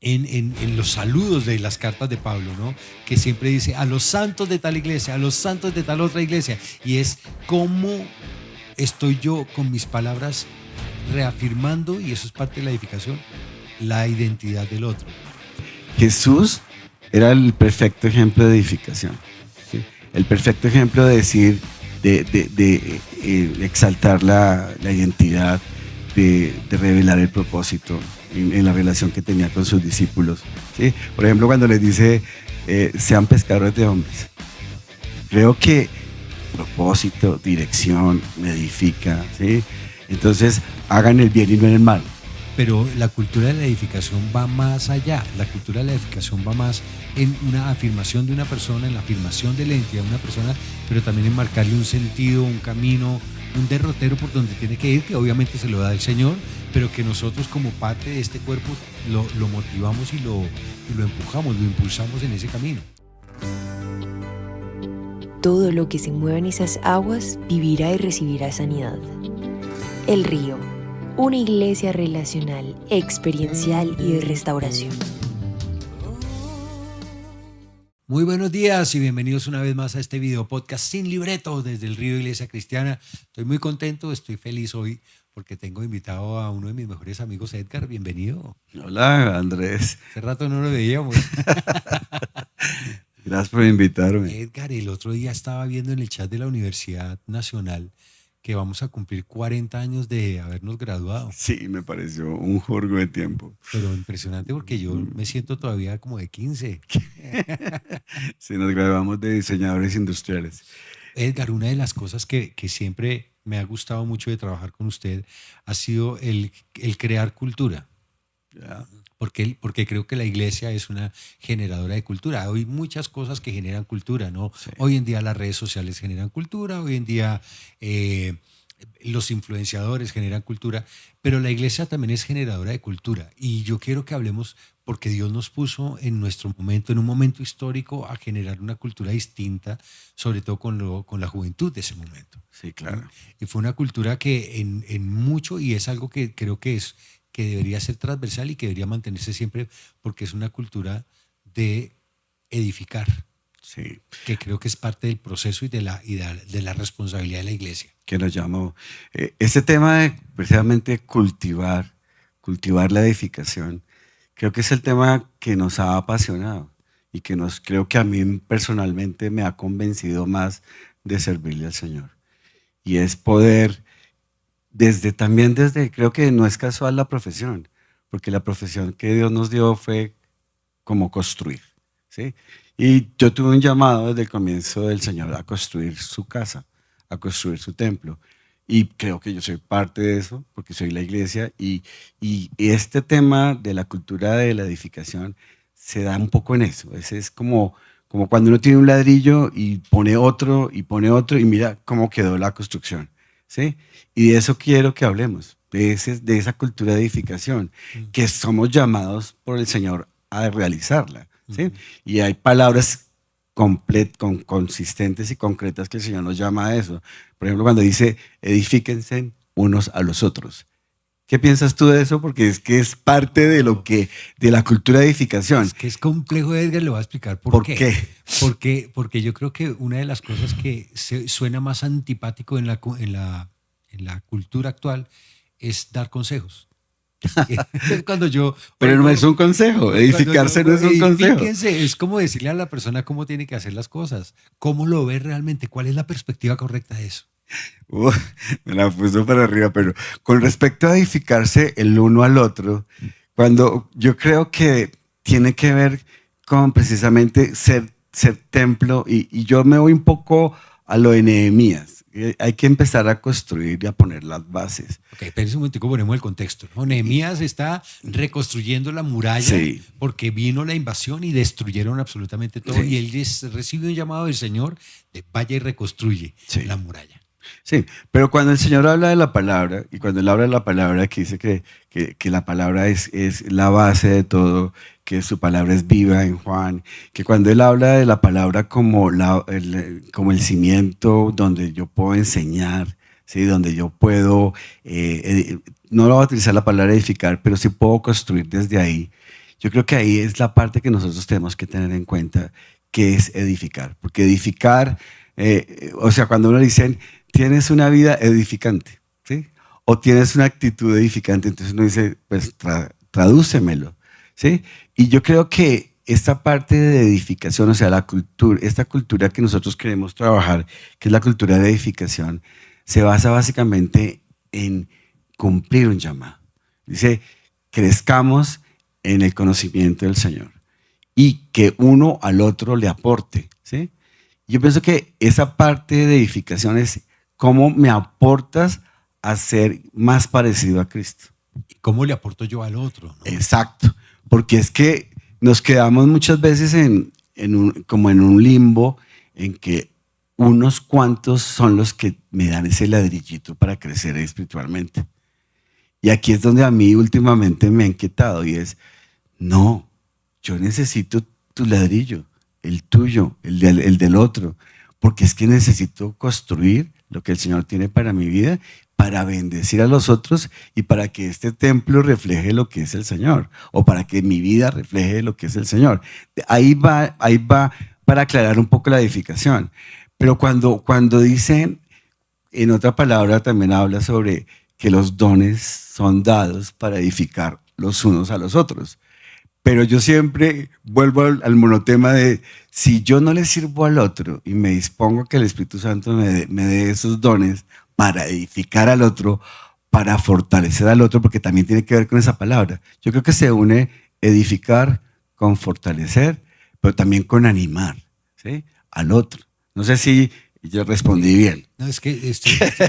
en los saludos de las cartas de Pablo, ¿no? Que siempre dice a los santos de tal iglesia, a los santos de tal otra iglesia. Y es cómo estoy yo con mis palabras reafirmando, y eso es parte de la edificación, la identidad del otro. Jesús era el perfecto ejemplo de edificación, ¿sí? El perfecto ejemplo de decir, de exaltar la identidad, de revelar el propósito en la relación que tenía con sus discípulos, ¿sí? Por ejemplo, cuando les dice, sean pescadores de hombres. Creo que propósito, dirección, me edifica, ¿sí? Entonces, hagan el bien y no el mal. Pero la cultura de la edificación va más allá. La cultura de la edificación va más en una afirmación de una persona, en la afirmación de la identidad de una persona, pero también en marcarle un sentido, un camino, un derrotero por donde tiene que ir, que obviamente se lo da el Señor, pero que nosotros como parte de este cuerpo lo motivamos y lo empujamos, lo impulsamos en ese camino. Todo lo que se mueva en esas aguas vivirá y recibirá sanidad. El Río, una iglesia relacional, experiencial y de restauración. Muy buenos días y bienvenidos una vez más a este video podcast sin libreto desde el Río Iglesia Cristiana. Estoy muy contento, estoy feliz hoy porque tengo invitado a uno de mis mejores amigos, Edgar. Bienvenido. Hola, Andrés. Hace rato no lo veíamos. Gracias por invitarme. Edgar, el otro día estaba viendo en el chat de la Universidad Nacional que vamos a cumplir 40 años de habernos graduado. Sí, me pareció un jurgo de tiempo. Pero impresionante porque yo me siento todavía como de 15. Sí, nos graduamos de diseñadores industriales. Edgar, una de las cosas que siempre me ha gustado mucho de trabajar con usted ha sido el crear cultura. Ya. Porque creo que la iglesia es una generadora de cultura. Hay muchas cosas que generan cultura, ¿no? Sí. Hoy en día las redes sociales generan cultura, hoy en día los influenciadores generan cultura, pero la iglesia también es generadora de cultura. Y yo quiero que hablemos, porque Dios nos puso en nuestro momento, en un momento histórico, a generar una cultura distinta, sobre todo con la juventud de ese momento. Sí, claro. Y fue una cultura que en mucho, y es algo que creo que debería ser transversal y que debería mantenerse siempre, porque es una cultura de edificar, Sí. que creo que es parte del proceso y de la responsabilidad de la iglesia. Que nos llamó. Este tema de precisamente cultivar la edificación, creo que es el tema que nos ha apasionado y que creo que a mí personalmente me ha convencido más de servirle al Señor. Y es poder, creo que no es casual la profesión, porque la profesión que Dios nos dio fue como construir, ¿sí? Y yo tuve un llamado desde el comienzo del Señor a construir su casa, a construir su templo. Y creo que yo soy parte de eso, porque soy la iglesia. Y este tema de la cultura de la edificación se da un poco en eso. Es como cuando uno tiene un ladrillo y pone otro, y mira cómo quedó la construcción, ¿sí? Y de eso quiero que hablemos, de esa cultura de edificación, que somos llamados por el Señor a realizarla, ¿sí? Y hay palabras consistentes y concretas que el Señor nos llama a eso. Por ejemplo, cuando dice, edifíquense unos a los otros. ¿Qué piensas tú de eso? Porque es que es parte de de la cultura de edificación. Es que es complejo, Edgar, le voy a explicar ¿Por qué? Porque yo creo que una de las cosas que suena más antipático en la cultura actual es dar consejos. Pero no es un consejo, edificarse no es un consejo. Edifíquense, es como decirle a la persona cómo tiene que hacer las cosas, cómo lo ve realmente, cuál es la perspectiva correcta de eso. Me la puso para arriba, pero con respecto a edificarse el uno al otro, cuando yo creo que tiene que ver con precisamente ser templo, y yo me voy un poco a lo de Nehemías. Hay que empezar a construir y a poner las bases. Ok, pero un momentico, ponemos el contexto, ¿no? Nehemías está reconstruyendo la muralla, sí, porque vino la invasión y destruyeron absolutamente todo, sí, y él recibe un llamado del Señor de vaya y reconstruye, sí, la muralla. Sí, pero cuando el Señor habla de la palabra, y cuando Él habla de la palabra, que dice que la palabra es la base de todo, que su palabra es viva en Juan, que cuando Él habla de la palabra como el cimiento donde yo puedo enseñar, ¿sí? Donde yo puedo, no va a utilizar la palabra edificar, pero sí puedo construir desde ahí. Yo creo que ahí es la parte que nosotros tenemos que tener en cuenta, que es edificar. Porque edificar, o sea, cuando uno le dicen, tienes una vida edificante, ¿sí? O tienes una actitud edificante, entonces uno dice, pues tradúcemelo, ¿sí? Y yo creo que esta parte de edificación, o sea, la cultura, esta cultura que nosotros queremos trabajar, que es la cultura de edificación, se basa básicamente en cumplir un llamado. Dice, crezcamos en el conocimiento del Señor y que uno al otro le aporte, ¿sí? Yo pienso que esa parte de edificación es cómo me aportas a ser más parecido a Cristo. ¿Y cómo le aporto yo al otro, ¿no? Exacto, porque es que nos quedamos muchas veces como en un limbo en que unos cuantos son los que me dan ese ladrillito para crecer espiritualmente. Y aquí es donde a mí últimamente me ha inquietado y es, no, yo necesito tu ladrillo, el tuyo, el del otro, porque es que necesito construir lo que el Señor tiene para mi vida, para bendecir a los otros y para que este templo refleje lo que es el Señor, o para que mi vida refleje lo que es el Señor. Ahí va para aclarar un poco la edificación. Pero cuando dicen, en otra palabra también habla sobre que los dones son dados para edificar los unos a los otros. Pero yo siempre vuelvo al monotema de, si yo no le sirvo al otro y me dispongo a que el Espíritu Santo me dé esos dones para edificar al otro, para fortalecer al otro, porque también tiene que ver con esa palabra. Yo creo que se une edificar con fortalecer, pero también con animar, ¿sí?, al otro. No sé si yo respondí bien. No, es que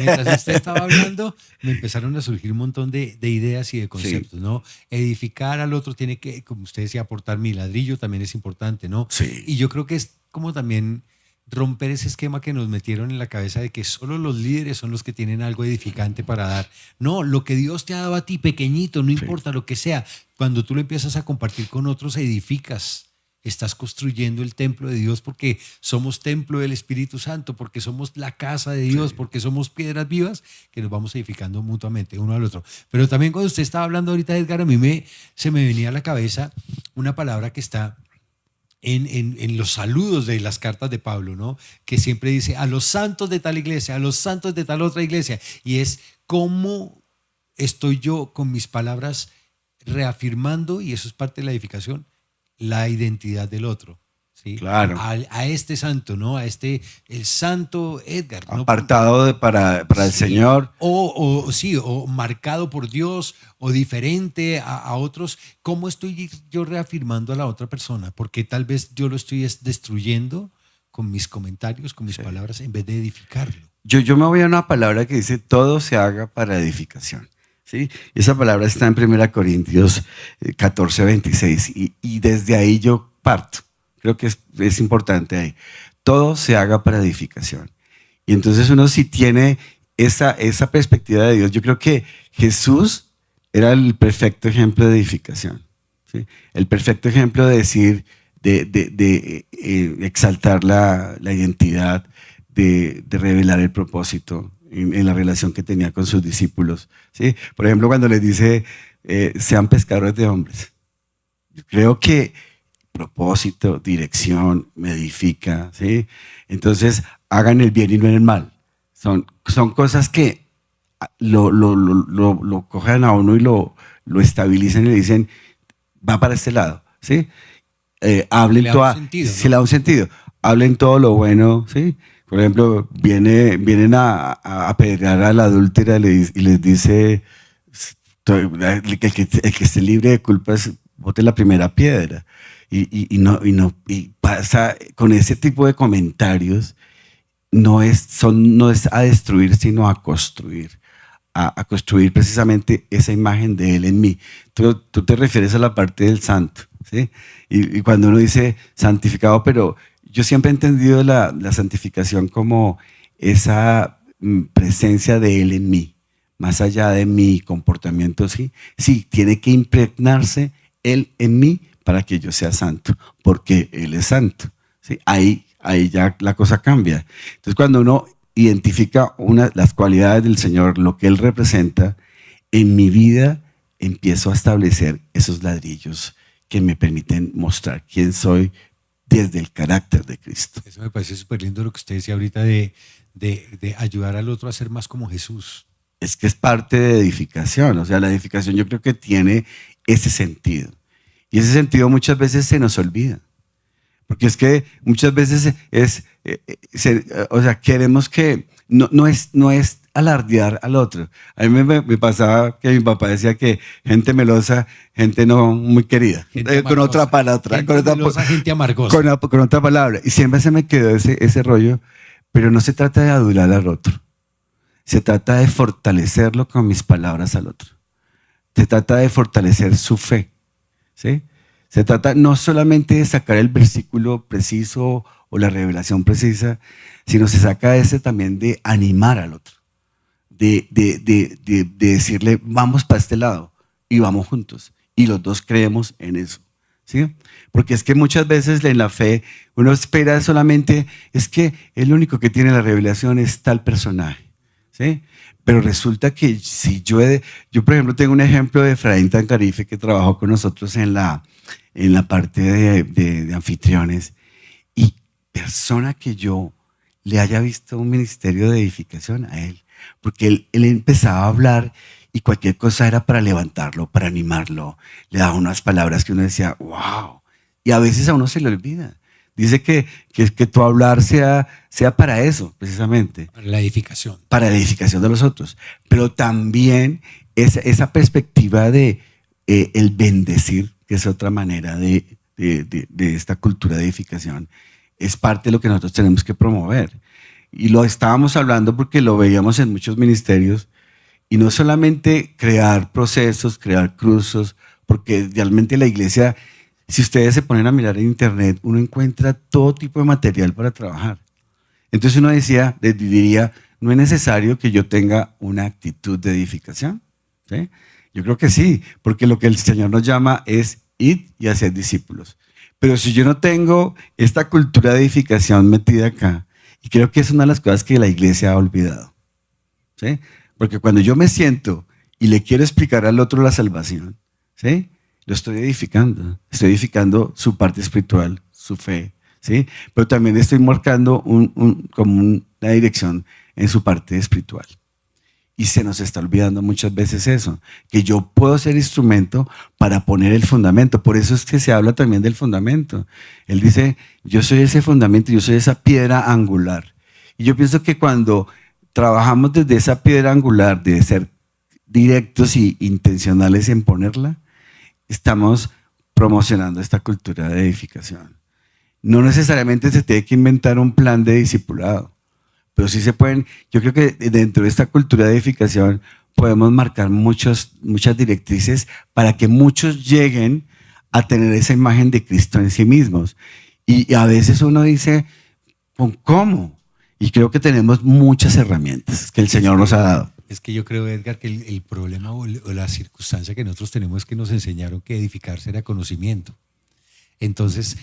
mientras usted estaba hablando, me empezaron a surgir un montón de ideas y de conceptos, sí, ¿no? Edificar al otro tiene que, como usted decía, aportar mi ladrillo también es importante, ¿no? Sí. Y yo creo que es como también romper ese esquema que nos metieron en la cabeza de que solo los líderes son los que tienen algo edificante para dar. No, lo que Dios te ha dado a ti, pequeñito, no importa lo que sea, cuando tú lo empiezas a compartir con otros, edificas. Estás construyendo el templo de Dios porque somos templo del Espíritu Santo, porque somos la casa de Dios, sí, porque somos piedras vivas que nos vamos edificando mutuamente uno al otro. Pero también cuando usted estaba hablando ahorita, Edgar, a mí se me venía a la cabeza una palabra que está en los saludos de las cartas de Pablo, ¿no? Que siempre dice a los santos de tal iglesia, a los santos de tal otra iglesia. Y es cómo estoy yo con mis palabras reafirmando, y eso es parte de la edificación, la identidad del otro, ¿sí? Claro. A este santo, ¿no? A el santo Edgar, ¿no? Apartado para el Señor. O marcado por Dios, o diferente a otros. ¿Cómo estoy yo reafirmando a la otra persona? Porque tal vez yo lo estoy destruyendo con mis comentarios, con mis palabras, en vez de edificarlo. Yo me voy a una palabra que dice, todo se haga para edificación. ¿Sí? Esa palabra está en 1 Corintios 14, 26 y desde ahí yo parto. Creo que es importante ahí. Todo se haga para edificación. Y entonces uno si tiene esa perspectiva de Dios, yo creo que Jesús era el perfecto ejemplo de edificación, ¿sí? El perfecto ejemplo de decir, de exaltar la identidad, de revelar el propósito en la relación que tenía con sus discípulos, ¿sí? Por ejemplo, cuando les dice, sean pescadores de hombres. Yo creo que propósito, dirección, me edifica, ¿sí? Entonces, hagan el bien y no el mal. Son cosas que lo cojan a uno y lo estabilizan y le dicen, va para este lado, ¿sí? Hablen todo, se le da un sentido. Hablen todo lo bueno, ¿sí? Por ejemplo, vienen a apedrear a la adúltera y les dice, el que esté libre de culpas, bote la primera piedra. Y pasa con ese tipo de comentarios, no es a destruir, sino a construir. A construir precisamente esa imagen de Él en mí. Tú te refieres a la parte del santo, ¿sí? Y cuando uno dice santificado, pero yo siempre he entendido la santificación como esa presencia de Él en mí, más allá de mi comportamiento, ¿sí? Sí, tiene que impregnarse Él en mí para que yo sea santo, porque Él es santo, ¿sí? Ahí ya la cosa cambia. Entonces, cuando uno identifica las cualidades del Señor, lo que Él representa, en mi vida empiezo a establecer esos ladrillos que me permiten mostrar quién soy desde el carácter de Cristo. Eso me parece súper lindo lo que usted decía ahorita de ayudar al otro a ser más como Jesús. Es que es parte de edificación, o sea, la edificación yo creo que tiene ese sentido. Y ese sentido muchas veces se nos olvida. Porque es que muchas veces o sea, queremos que, no es alardear al otro. A mí me pasaba que mi papá decía que gente melosa, gente no muy querida. Con otra palabra. Gente amargosa. Con otra palabra. Y siempre se me quedó ese rollo, pero no se trata de adular al otro. Se trata de fortalecerlo con mis palabras al otro. Se trata de fortalecer su fe. ¿Sí? Se trata no solamente de sacar el versículo preciso o la revelación precisa, sino se saca también de animar al otro, de decirle, vamos para este lado y vamos juntos. Y los dos creemos en eso. ¿Sí? Porque es que muchas veces en la fe uno espera solamente, es que el único que tiene la revelación es tal personaje. ¿Sí? Pero resulta que si yo por ejemplo tengo un ejemplo de Efraín Tancarife que trabajó con nosotros en la parte de anfitriones, y persona que yo le haya visto un ministerio de edificación a él, porque él empezaba a hablar y cualquier cosa era para levantarlo, para animarlo, le daba unas palabras que uno decía, wow, y a veces a uno se le olvida. Dice que tu hablar sea para eso, precisamente. Para la edificación. Para la edificación de los otros. Pero también esa perspectiva de el bendecir, que es otra manera de esta cultura de edificación, es parte de lo que nosotros tenemos que promover. Y lo estábamos hablando porque lo veíamos en muchos ministerios, y no solamente crear procesos, crear cruzos, porque realmente la iglesia, si ustedes se ponen a mirar en internet, uno encuentra todo tipo de material para trabajar. Entonces uno diría, no es necesario que yo tenga una actitud de edificación. ¿Sí? Yo creo que sí, porque lo que el Señor nos llama es ir y hacer discípulos. Pero si yo no tengo esta cultura de edificación metida acá, y creo que es una de las cosas que la iglesia ha olvidado. ¿Sí? Porque cuando yo me siento y le quiero explicar al otro la salvación, ¿sí? Lo estoy edificando su parte espiritual, su fe, ¿sí? Pero también estoy marcando como una dirección en su parte espiritual. Y se nos está olvidando muchas veces eso, que yo puedo ser instrumento para poner el fundamento. Por eso es que se habla también del fundamento. Él dice, yo soy ese fundamento, yo soy esa piedra angular. Y yo pienso que cuando trabajamos desde esa piedra angular, de ser directos y intencionales en ponerla, estamos promocionando esta cultura de edificación. No necesariamente se tiene que inventar un plan de discipulado, pero sí se pueden, yo creo que dentro de esta cultura de edificación podemos marcar muchas directrices para que muchos lleguen a tener esa imagen de Cristo en sí mismos. Y a veces uno dice, ¿cómo? Y creo que tenemos muchas herramientas que el Señor nos ha dado. Es que yo creo, Edgar, que el problema o la circunstancia que nosotros tenemos es que nos enseñaron que edificarse era conocimiento. Entonces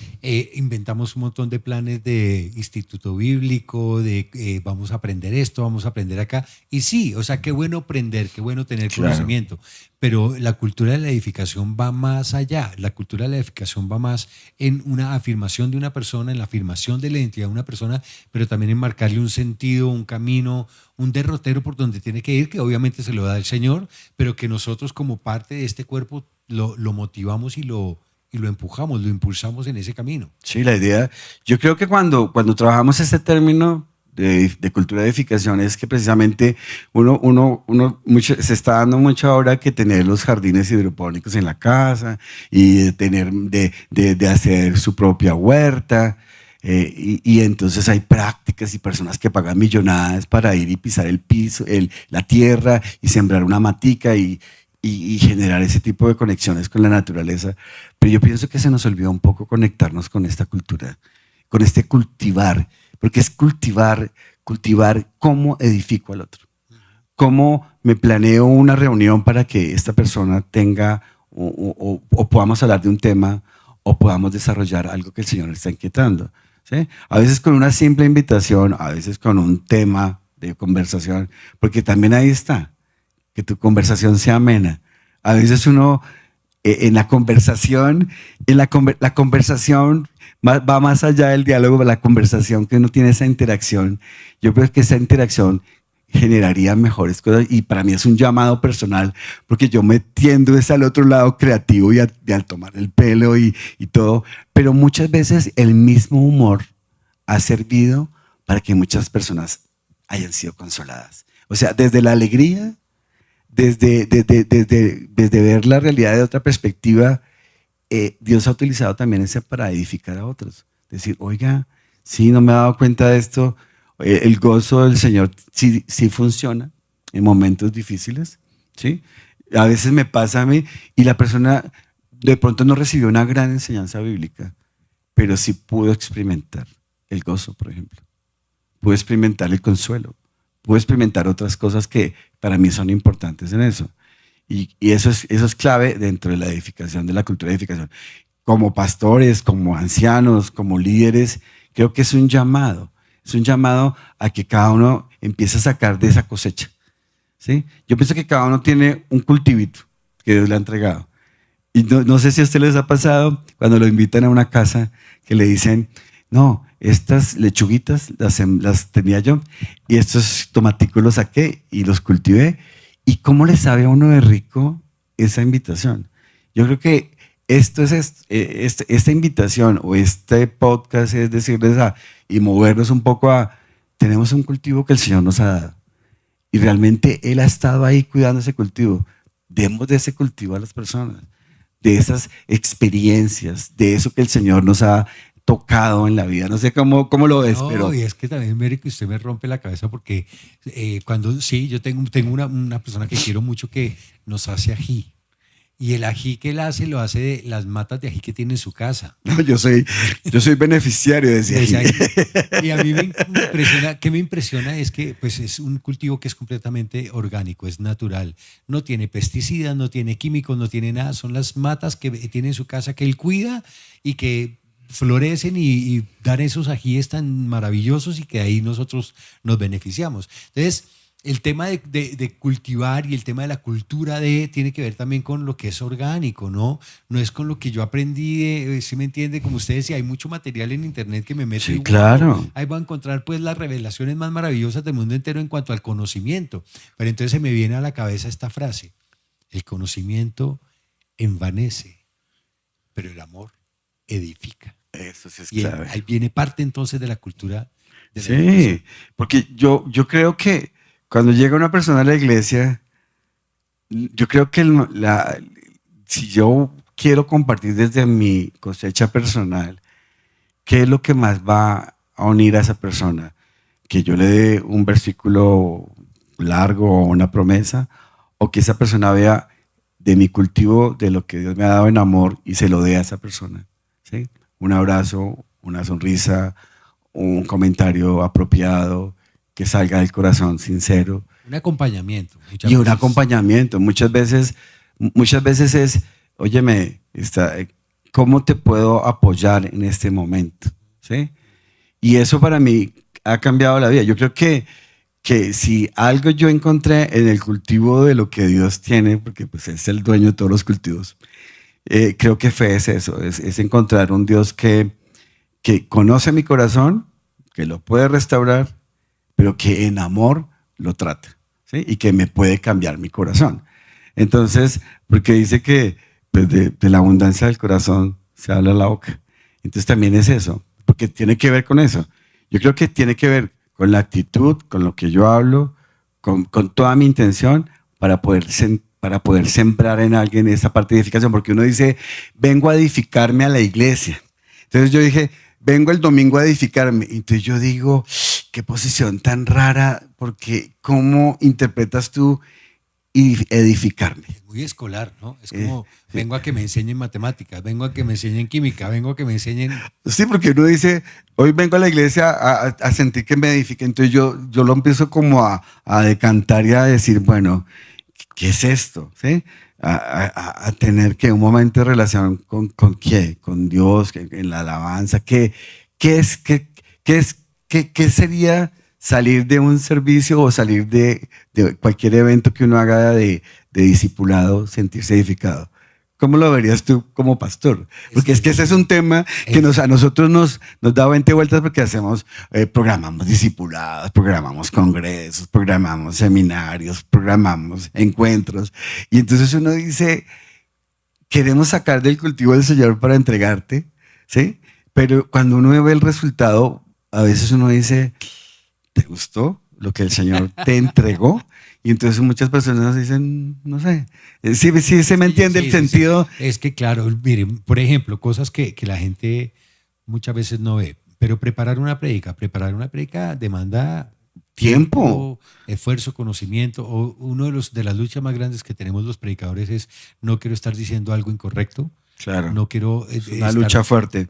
inventamos un montón de planes de instituto bíblico, de vamos a aprender esto, vamos a aprender acá. Y sí, o sea, qué bueno aprender, qué bueno tener conocimiento. Pero la cultura de la edificación va más allá. La cultura de la edificación va más en una afirmación de una persona, en la afirmación de la identidad de una persona, pero también en marcarle un sentido, un camino, un derrotero por donde tiene que ir, que obviamente se lo da el Señor, pero que nosotros como parte de este cuerpo lo motivamos y lo empujamos, lo impulsamos en ese camino. Sí, la idea, yo creo que cuando trabajamos este término de cultura de edificación es que precisamente se está dando mucho ahora que tener los jardines hidropónicos en la casa y de hacer su propia huerta. Y entonces hay prácticas y personas que pagan millonadas para ir y pisar el piso, la tierra y sembrar una matica y generar ese tipo de conexiones con la naturaleza. Pero yo pienso que se nos olvidó un poco conectarnos con esta cultura, con este cultivar, porque es cultivar cómo edifico al otro, cómo me planeo una reunión para que esta persona tenga o podamos hablar de un tema o podamos desarrollar algo que el Señor está inquietando. ¿Sí? A veces con una simple invitación, a veces con un tema de conversación, porque también ahí está, que tu conversación sea amena. A veces uno en la conversación, la conversación va más allá del diálogo, la conversación que uno tiene, esa interacción. Yo creo que esa interacción generaría mejores cosas y para mí es un llamado personal porque yo me tiendo es al otro lado creativo y al tomar el pelo y todo, pero muchas veces el mismo humor ha servido para que muchas personas hayan sido consoladas. O sea, desde la alegría, desde ver la realidad de otra perspectiva, Dios ha utilizado también ese para edificar a otros. Decir, oiga, sí, no me he dado cuenta de esto. El gozo del Señor sí funciona en momentos difíciles, ¿sí? A veces me pasa a mí y la persona de pronto no recibió una gran enseñanza bíblica, pero sí pudo experimentar el gozo, por ejemplo. Pudo experimentar el consuelo. Pudo experimentar otras cosas que para mí son importantes en eso. Y eso es clave dentro de la edificación, de la cultura de edificación. Como pastores, como ancianos, como líderes, creo que es un llamado. Es un llamado a que cada uno empiece a sacar de esa cosecha, ¿sí? Yo pienso que cada uno tiene un cultivito que Dios le ha entregado. Y no sé si a ustedes les ha pasado cuando lo invitan a una casa que le dicen, no, estas lechuguitas las tenía yo y estos tomaticos los saqué y los cultivé. ¿Y cómo le sabe a uno de rico esa invitación? Yo creo que esta invitación o este podcast es decirles y movernos un poco tenemos un cultivo que el Señor nos ha dado y realmente Él ha estado ahí cuidando ese cultivo. Demos de ese cultivo a las personas, de esas experiencias, de eso que el Señor nos ha tocado en la vida. No sé cómo lo ves, No, pero... y es que también, Mary, que usted me rompe la cabeza porque yo tengo una persona que quiero mucho que nos hace ají. Y el ají que él hace, lo hace de las matas de ají que tiene en su casa. No, yo soy beneficiario de ese ají. Y a mí me impresiona es que pues, es un cultivo que es completamente orgánico, es natural. No tiene pesticidas, no tiene químicos, no tiene nada. Son las matas que tiene en su casa que él cuida y que florecen y dan esos ajíes tan maravillosos y que ahí nosotros nos beneficiamos. Entonces, el tema de cultivar y el tema de la cultura tiene que ver también con lo que es orgánico, ¿no? No es con lo que yo aprendí, ¿sí me entiende? Como usted decía, hay mucho material en internet que me mete. Sí, claro. Ahí voy a encontrar pues las revelaciones más maravillosas del mundo entero en cuanto al conocimiento. Pero entonces se me viene a la cabeza esta frase: el conocimiento envanece, pero el amor edifica. Eso sí es Y clave. ahí viene parte entonces de la cultura. Sí, porque yo creo que cuando llega una persona a la iglesia, yo creo que si yo quiero compartir desde mi cosecha personal, ¿qué es lo que más va a unir a esa persona? Que yo le dé un versículo largo o una promesa, o que esa persona vea de mi cultivo, de lo que Dios me ha dado en amor y se lo dé a esa persona, ¿sí? Un abrazo, una sonrisa, un comentario apropiado, que salga del corazón sincero. Un acompañamiento. Y un acompañamiento. Muchas veces es, óyeme, ¿cómo te puedo apoyar en este momento? ¿Sí? Y eso para mí ha cambiado la vida. Yo creo que si algo yo encontré en el cultivo de lo que Dios tiene, porque pues es el dueño de todos los cultivos, creo que es eso, es encontrar un Dios que conoce mi corazón, que lo puede restaurar, pero que en amor lo trata, ¿sí? Y que me puede cambiar mi corazón. Entonces, porque dice que pues de la abundancia del corazón se habla la boca. Entonces también es eso, porque tiene que ver con eso. Yo creo que tiene que ver con la actitud, con lo que yo hablo, con toda mi intención para poder sembrar en alguien esa parte de edificación, porque uno dice, vengo a edificarme a la iglesia. Entonces yo dije, vengo el domingo a edificarme. Entonces yo digo, qué posición tan rara, porque ¿cómo interpretas tú edificarme? Es muy escolar, ¿no? Es como, vengo a que me enseñen matemáticas, vengo a que me enseñen química, vengo a que me enseñen... Sí, porque uno dice, hoy vengo a la iglesia a sentir que me edifique. Entonces yo lo empiezo como a decantar y a decir, bueno, ¿qué es esto? ¿Sí? A tener que un momento de relación con ¿qué? Con Dios, en la alabanza. ¿Qué sería salir de un servicio o salir de cualquier evento que uno haga de discipulado, sentirse edificado? ¿cómo lo verías tú como pastor? Porque es que ese es un tema que a nosotros nos da 20 vueltas porque hacemos, programamos discipulados, programamos congresos, programamos seminarios, programamos encuentros. Y entonces uno dice, queremos sacar del cultivo del Señor para entregarte, ¿sí? Pero cuando uno ve el resultado, a veces uno dice, ¿te gustó lo que el Señor te entregó? Y entonces muchas personas dicen, no sé, sí se me entiende el sentido. Sí. Es que claro, miren, por ejemplo, cosas que la gente muchas veces no ve, pero preparar una prédica demanda Tiempo, esfuerzo, conocimiento. O uno de las luchas más grandes que tenemos los predicadores es no quiero estar diciendo algo incorrecto. claro. No quiero Es una lucha fuerte.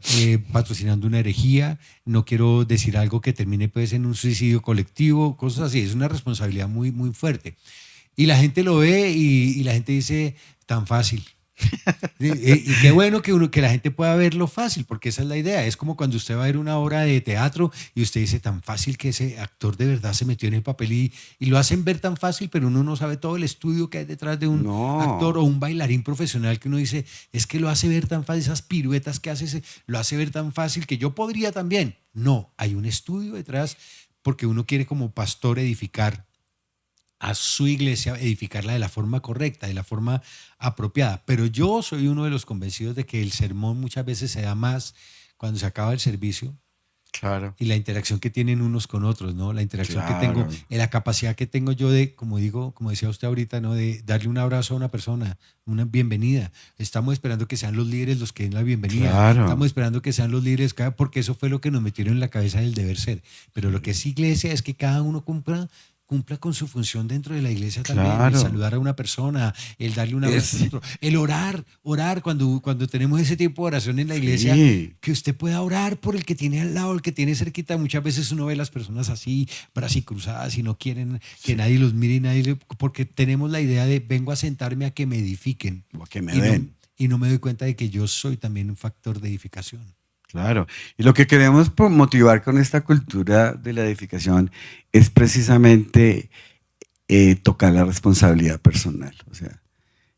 patrocinando una herejía, no quiero decir algo que termine pues en un suicidio colectivo, cosas así. Es una responsabilidad muy, muy fuerte. Y la gente lo ve y la gente dice, tan fácil. Y qué bueno que la gente pueda verlo fácil, porque esa es la idea. Es como cuando usted va a ver una obra de teatro y usted dice tan fácil que ese actor de verdad se metió en el papel y lo hacen ver tan fácil, pero uno no sabe todo el estudio que hay detrás de un actor o un bailarín profesional que uno dice, es que lo hace ver tan fácil, esas piruetas que hace, lo hace ver tan fácil que yo podría también. No, hay un estudio detrás porque uno quiere como pastor edificar a su iglesia, edificarla de la forma correcta, de la forma apropiada. Pero yo soy uno de los convencidos de que el sermón muchas veces se da más cuando se acaba el servicio. Claro. Y la interacción que tienen unos con otros, ¿no? La interacción que tengo, Claro. la capacidad que tengo yo de, como decía usted ahorita, ¿no? De darle un abrazo a una persona, una bienvenida. Estamos esperando que sean los líderes los que den la bienvenida. Claro. Estamos esperando que sean los líderes, porque eso fue lo que nos metieron en la cabeza del deber ser. Pero lo que es iglesia es que cada uno cumpla con su función dentro de la iglesia también. Claro. El saludar a una persona, el darle un abrazo a otro, el orar cuando tenemos ese tipo de oración en la iglesia, Sí. que usted pueda orar por el que tiene al lado, el que tiene cerquita. Muchas veces uno ve a las personas así, bracicruzadas, y no quieren que nadie los mire y porque tenemos la idea de vengo a sentarme a que me edifiquen. O que me den. Y no me doy cuenta de que yo soy también un factor de edificación. Claro. Y lo que queremos motivar con esta cultura de la edificación es precisamente tocar la responsabilidad personal. O sea,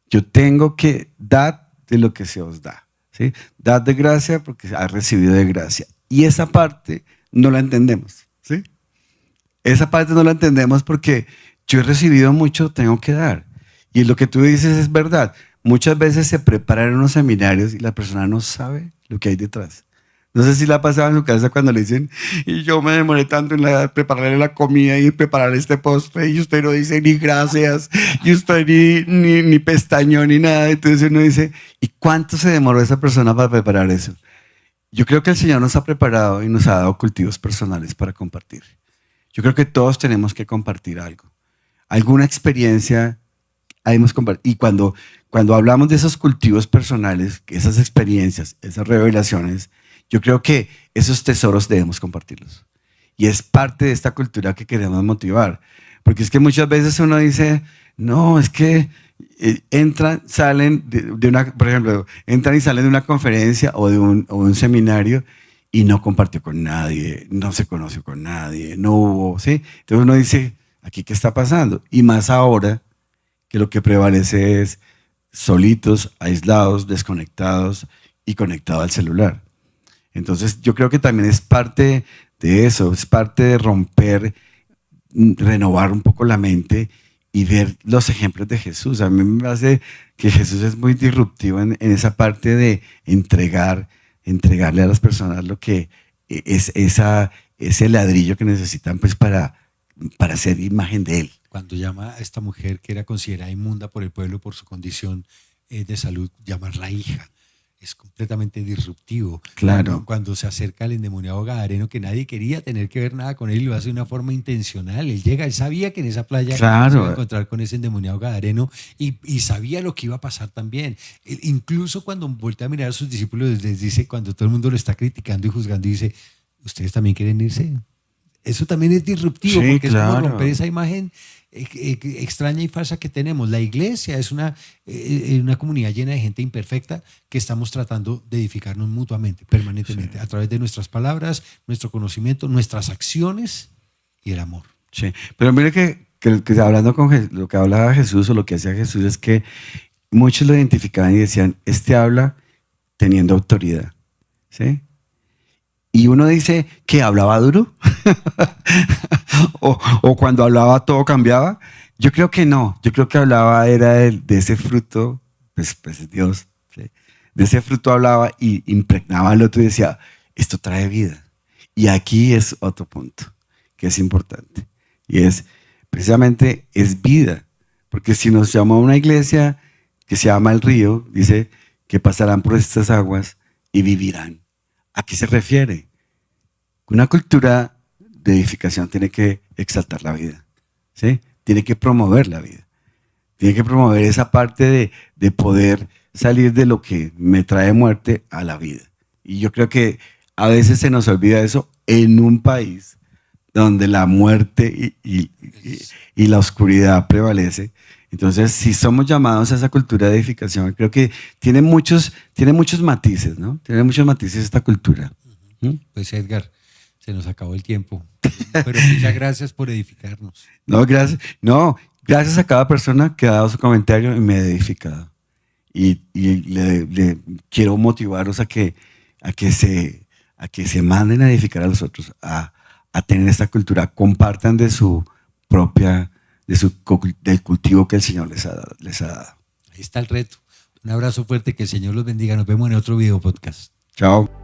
yo tengo que dar de lo que se os da, ¿sí? Dad de gracia porque has recibido de gracia. Y esa parte no la entendemos, ¿sí? Esa parte no la entendemos porque yo he recibido mucho, tengo que dar. Y lo que tú dices es verdad. Muchas veces se preparan unos seminarios y la persona no sabe lo que hay detrás. No sé si la ha pasado en su casa cuando le dicen, y yo me demoré tanto en prepararle la comida y preparar este postre, y usted no dice ni gracias, y usted ni pestañó ni nada. Entonces uno dice, ¿y cuánto se demoró esa persona para preparar eso? Yo creo que el Señor nos ha preparado y nos ha dado cultivos personales para compartir. Yo creo que todos tenemos que compartir algo. Alguna experiencia hemos compartido. Y cuando hablamos de esos cultivos personales, esas experiencias, esas revelaciones, yo creo que esos tesoros debemos compartirlos. Y es parte de esta cultura que queremos motivar. Porque es que muchas veces uno dice, no, es que entran, salen de una, por ejemplo, entran y salen de una conferencia o de un seminario y no compartió con nadie, no se conoció con nadie, no hubo, ¿sí? Entonces uno dice, ¿aquí qué está pasando? Y más ahora que lo que prevalece es solitos, aislados, desconectados y conectados al celular. Entonces yo creo que también es parte de eso, es parte de romper, renovar un poco la mente y ver los ejemplos de Jesús. A mí me hace que Jesús es muy disruptivo en esa parte de entregarle a las personas lo que es ese ladrillo que necesitan pues para hacer imagen de Él. Cuando llama a esta mujer que era considerada inmunda por el pueblo por su condición de salud, llamarla hija, es completamente disruptivo. Claro. Cuando se acerca al endemoniado gadareno, que nadie quería tener que ver nada con él, y lo hace de una forma intencional. Él llega, él sabía que en esa playa se iba a encontrar con ese endemoniado gadareno y sabía lo que iba a pasar también. Incluso cuando voltea a mirar a sus discípulos, les dice, cuando todo el mundo lo está criticando y juzgando, dice, ¿ustedes también quieren irse? Eso también es disruptivo, sí, porque claro. Es como romper esa imagen extraña y falsa que tenemos. La iglesia es una comunidad llena de gente imperfecta que estamos tratando de edificarnos mutuamente, permanentemente, a través de nuestras palabras, nuestro conocimiento, nuestras acciones y el amor. Sí, pero mire que hablando con lo que hablaba Jesús o lo que hacía Jesús es que muchos lo identificaban y decían, este habla teniendo autoridad, ¿sí? Y uno dice que hablaba duro o cuando hablaba todo cambiaba. Yo creo que no, yo creo que hablaba era de ese fruto, pues Dios, ¿sí? De ese fruto hablaba y impregnaba al otro y decía, esto trae vida. Y aquí es otro punto que es importante y es precisamente es vida, porque si nos llamó a una iglesia que se llama El Río, dice que pasarán por estas aguas y vivirán. ¿A qué se refiere? Una cultura de edificación tiene que exaltar la vida, ¿sí? Tiene que promover la vida, tiene que promover esa parte de poder salir de lo que me trae muerte a la vida. Y yo creo que a veces se nos olvida eso en un país donde la muerte y la oscuridad prevalece. Entonces, si somos llamados a esa cultura de edificación, creo que tiene muchos matices, ¿no? Tiene muchos matices esta cultura. Pues Edgar, se nos acabó el tiempo, pero muchas gracias por edificarnos. Gracias a cada persona que ha dado su comentario y me ha edificado. Y le quiero motivarlos a que se manden a edificar a los otros, a tener esta cultura, compartan del cultivo que el Señor les ha dado. Ahí está el reto. Un abrazo fuerte, que el Señor los bendiga. Nos vemos en otro video podcast. Chao.